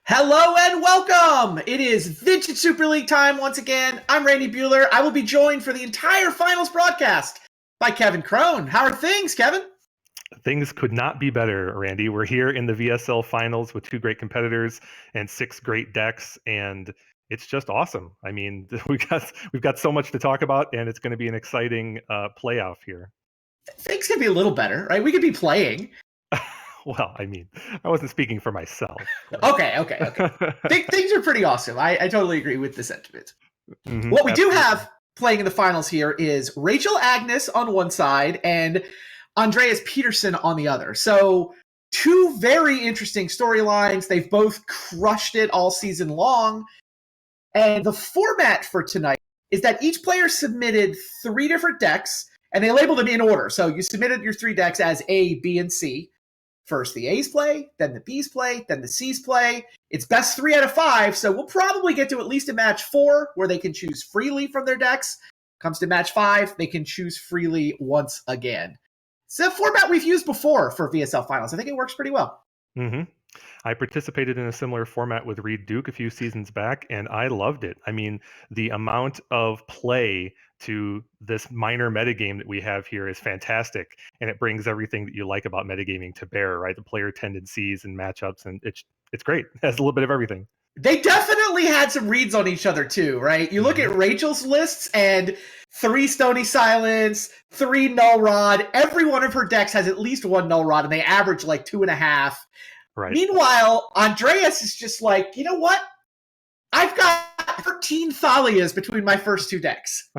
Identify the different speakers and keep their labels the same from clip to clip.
Speaker 1: Hello and welcome! It is Vintage Super League time once again. I'm Randy Bueller. I will be joined for the entire finals broadcast by Kevin Crone. How are things, Kevin?
Speaker 2: Things could not be better, Randy. We're here in the VSL finals with two great competitors and six great decks, and it's just awesome. I mean, we've got so much to talk about, and it's going to be an exciting playoff here.
Speaker 1: Things could be a little better, right? We could be playing.
Speaker 2: Well, I mean, I wasn't speaking for myself.
Speaker 1: Okay. Things are pretty awesome. I totally agree with the sentiment.
Speaker 2: Mm-hmm,
Speaker 1: what we
Speaker 2: absolutely.
Speaker 1: do have playing in the finals here is Rachel Agnes on one side and Andreas Peterson on the other. So two very interesting storylines. They've both crushed it all season long. And the format for tonight is that each player submitted three different decks, and they labeled them in order. So you submitted your three decks as A, B, and C. First the A's play, then the B's play, then the C's play. It's best 3 out of 5, so we'll probably get to at least a match 4 where they can choose freely from their decks. Comes to match 5, they can choose freely once again. It's a format we've used before for VSL Finals. I think it works pretty well.
Speaker 2: Mm-hmm. I participated in a similar format with Reed Duke a few seasons back, and I loved it. I mean, the amount of play to this minor metagame that we have here is fantastic, and it brings everything that you like about metagaming to bear, right? The player tendencies and matchups, and it's great. It has a little bit of everything.
Speaker 1: They definitely had some reads on each other too, right? You look at Rachel's lists and 3 Stony Silence, 3 Null Rod. Every one of her decks has at least 1 Null Rod, and they average like 2.5.
Speaker 2: Right.
Speaker 1: Meanwhile, Andreas is just like, you know what? I've got 13 Thalias between my first 2 decks.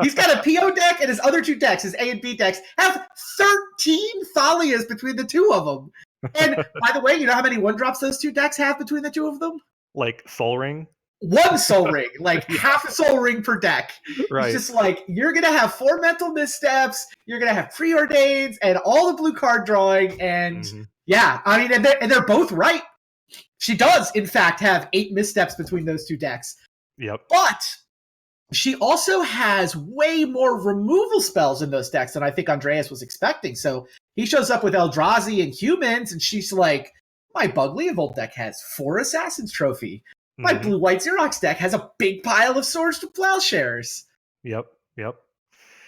Speaker 1: He's got a PO deck, and his other 2 decks, his A and B decks, have 13 Thalias between the 2 of them. And by the way, you know how many 1-drops those 2 decks have between the 2 of them?
Speaker 2: Like Soul Ring?
Speaker 1: 1 Soul Ring, like half a Soul Ring per deck.
Speaker 2: Right.
Speaker 1: It's just like, you're going to have 4 mental missteps, you're going to have preordains, and all the blue card drawing, and yeah, I mean, and they're both right. She does, in fact, have 8 missteps between those 2 decks.
Speaker 2: Yep.
Speaker 1: But she also has way more removal spells in those decks than I think Andreas was expecting. So he shows up with Eldrazi and humans, and she's like, my Bug Leovold deck has 4 Assassin's Trophy. My blue-white Xerox deck has a big pile of Swords to Plowshares.
Speaker 2: Yep.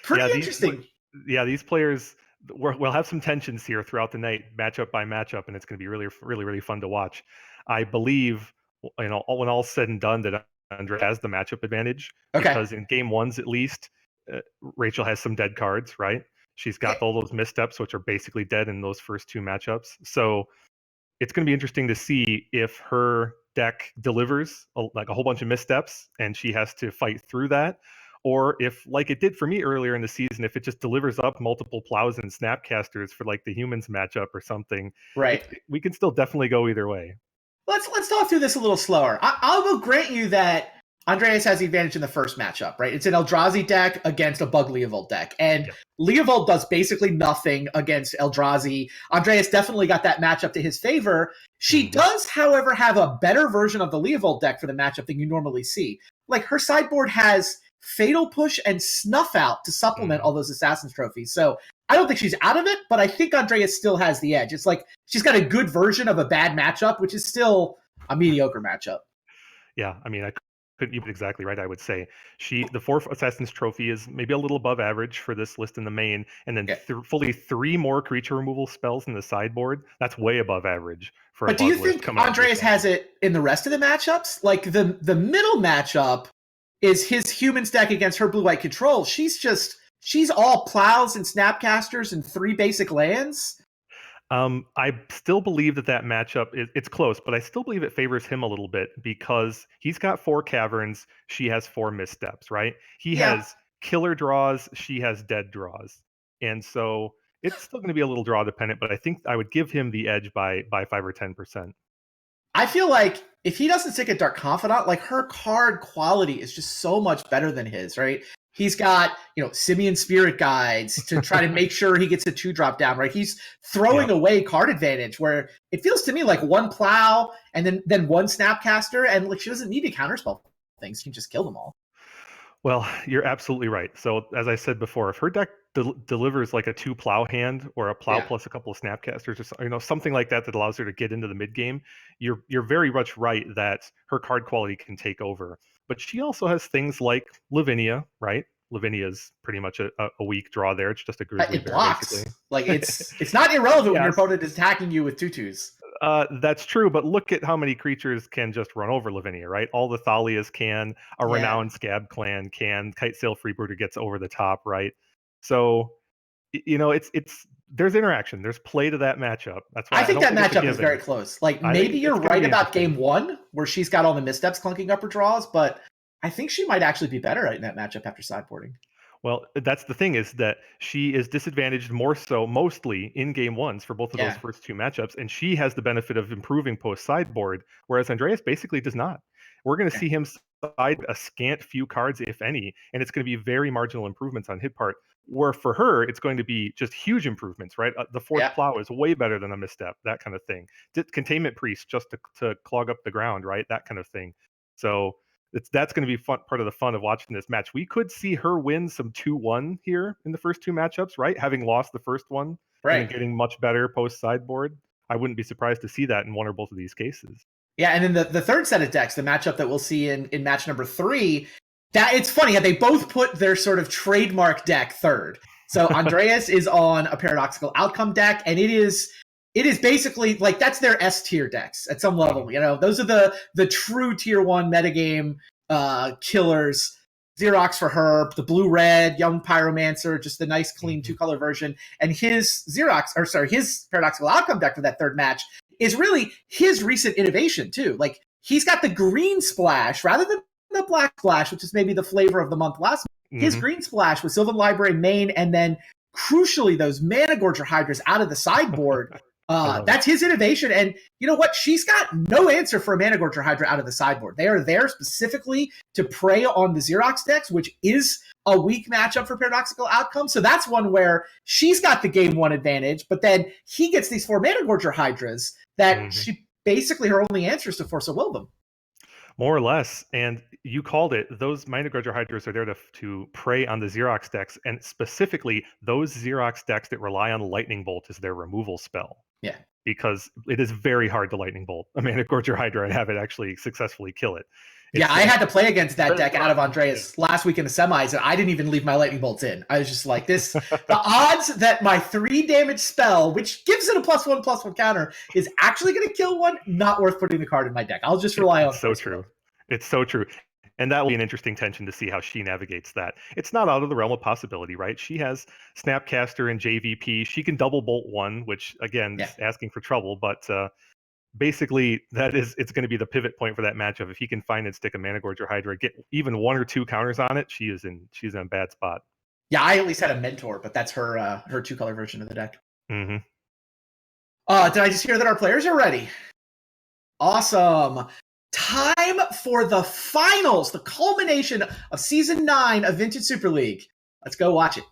Speaker 1: Pretty interesting.
Speaker 2: These players, we'll have some tensions here throughout the night, matchup by matchup, and it's going to be really fun to watch. I believe, when all's said and done, that Andrea has the matchup advantage, because in game ones at least, Rachel has some dead cards, right? She's got all those missteps, which are basically dead in those first 2 matchups. So it's going to be interesting to see if her deck delivers like a whole bunch of missteps and she has to fight through that, or if, like it did for me earlier in the season, if it just delivers up multiple plows and snapcasters for like the humans matchup or something.
Speaker 1: Right.
Speaker 2: We can still definitely go either way.
Speaker 1: Let's talk through this a little slower. I will grant you that Andreas has the advantage in the first matchup, right? It's an Eldrazi deck against a Bug Leovold deck. And Leovold does basically nothing against Eldrazi. Andreas definitely got that matchup to his favor. She does, however, have a better version of the Leovold deck for the matchup than you normally see. Like, her sideboard has Fatal Push and Snuff Out to supplement all those Assassin's Trophies. So I don't think she's out of it, but I think Andreas still has the edge. It's like she's got a good version of a bad matchup, which is still a mediocre matchup.
Speaker 2: Yeah, I mean, I couldn't be exactly right. I would say the 4th Assassin's Trophy is maybe a little above average for this list in the main, and then fully 3 more creature removal spells in the sideboard. That's way above average for.
Speaker 1: But do you think Andreas has it in the rest of the matchups? Like the middle matchup is his humans deck against her blue-white control. She's all plows and snapcasters and 3 basic lands.
Speaker 2: I still believe that matchup it's close, but I still believe it favors him a little bit because he's got 4 caverns. She has 4 missteps, right? He has killer draws. She has dead draws, and so it's still going to be a little draw dependent. But I think I would give him the edge by 5 or 10%.
Speaker 1: I feel like if he doesn't stick a Dark Confidant, like, her card quality is just so much better than his, right? He's got, Simian Spirit Guides to try to make sure he gets a 2-drop down, right? He's throwing away card advantage, where it feels to me like 1 plow and then 1 Snapcaster, and like she doesn't need to counterspell things. She can just kill them all.
Speaker 2: Well, you're absolutely right. So, as I said before, if her deck delivers like a 2 plow hand or a plow
Speaker 1: Yeah.
Speaker 2: plus a couple of snapcasters or something like that that allows her to get into the mid game, you're very much right that her card quality can take over. But she also has things like Lavinia, right? Lavinia's pretty much a weak draw there. It's just a grizzly
Speaker 1: It
Speaker 2: bear, basically.
Speaker 1: blocks. Like it's not irrelevant when your
Speaker 2: Yes,
Speaker 1: opponent is attacking you with tutus.
Speaker 2: that's true, but look at how many creatures can just run over Lavinia, right? All the Thalias can, a
Speaker 1: Yeah.
Speaker 2: renowned Scab clan can, Kite Sail Freebooter gets over the top, right? So it's there's interaction, there's play to that matchup. That's
Speaker 1: I
Speaker 2: why I
Speaker 1: think
Speaker 2: don't
Speaker 1: that
Speaker 2: think it's a
Speaker 1: matchup is very
Speaker 2: given.
Speaker 1: close. Like
Speaker 2: I think
Speaker 1: maybe you're
Speaker 2: it's going to
Speaker 1: right
Speaker 2: be
Speaker 1: about
Speaker 2: interesting.
Speaker 1: game one where she's got all the missteps clunking up her draws, but I think she might actually be better in that matchup after sideboarding.
Speaker 2: Well, that's the thing is that she is disadvantaged more so mostly in game ones for both of those
Speaker 1: Yeah.
Speaker 2: first two matchups, and she has the benefit of improving post sideboard, whereas Andreas basically does not. We're going to
Speaker 1: Yeah.
Speaker 2: see him side a scant few cards, if any, and it's going to be very marginal improvements on his part. Where for her, it's going to be just huge improvements, right? The fourth
Speaker 1: Yeah.
Speaker 2: plow is way better than a misstep, that kind of thing. Containment priest just to clog up the ground, right? That kind of thing. So that's going to be part of the fun of watching this match. We could see her win some 2-1 here in the first two matchups, right? Having lost the first one and then
Speaker 1: Right.
Speaker 2: getting much better post sideboard. I wouldn't be surprised to see that in one or both of these cases.
Speaker 1: Yeah, and then the third set of decks, the matchup that we'll see in match number 3, that it's funny how they both put their sort of trademark deck third. So Andreas is on a paradoxical outcome deck, and it is basically like that's their S tier decks at some level. You know, those are the true tier 1 metagame killers. Xerox for her, the blue red, young pyromancer, just the nice clean 2-color version, and his his paradoxical outcome deck for that third match is really his recent innovation too. Like he's got the green splash rather than the black splash, which is maybe the flavor of the month last month. His green splash with Sylvan Library main, and then crucially those Mana Gorger Hydras out of the sideboard. That's his innovation. And you know what? She's got no answer for a Mana Gorger Hydra out of the sideboard. They are there specifically to prey on the Xerox decks, which is a weak matchup for Paradoxical Outcome. So that's one where she's got the game one advantage, but then he gets these 4 Mana Gorger Hydras that she basically her only answer is to force a will them.
Speaker 2: More or less, and you called it. Those Mana Grudger Hydras are there to prey on the Xerox decks, and specifically those Xerox decks that rely on Lightning Bolt as their removal spell.
Speaker 1: Yeah.
Speaker 2: Because it is very hard to Lightning Bolt a Mana Gorger Hydra and have it actually successfully kill it.
Speaker 1: Yeah, I had to play against that deck out of Andreas last week in the semis, and I didn't even leave my Lightning Bolts in. I was just like, the odds that my 3 damage spell, which gives it a +1/+1 counter, is actually going to kill one, not worth putting the card in my deck. I'll just rely on
Speaker 2: it. It's so true. It's so true. And that will be an interesting tension to see how she navigates that. It's not out of the realm of possibility, right? She has Snapcaster and JVP. She can double bolt one, which again is asking for trouble, but basically it's going to be the pivot point for that matchup. If he can find and stick a Mana Gorger Hydra, get even 1 or 2 counters on it, she's in a bad spot.
Speaker 1: Yeah, I at least had a mentor, but that's her 2-color version of the deck.
Speaker 2: Mm-hmm.
Speaker 1: Did I just hear that our players are ready? Awesome. Time for the finals, the culmination of Season 9 of Vintage Super League. Let's go watch it.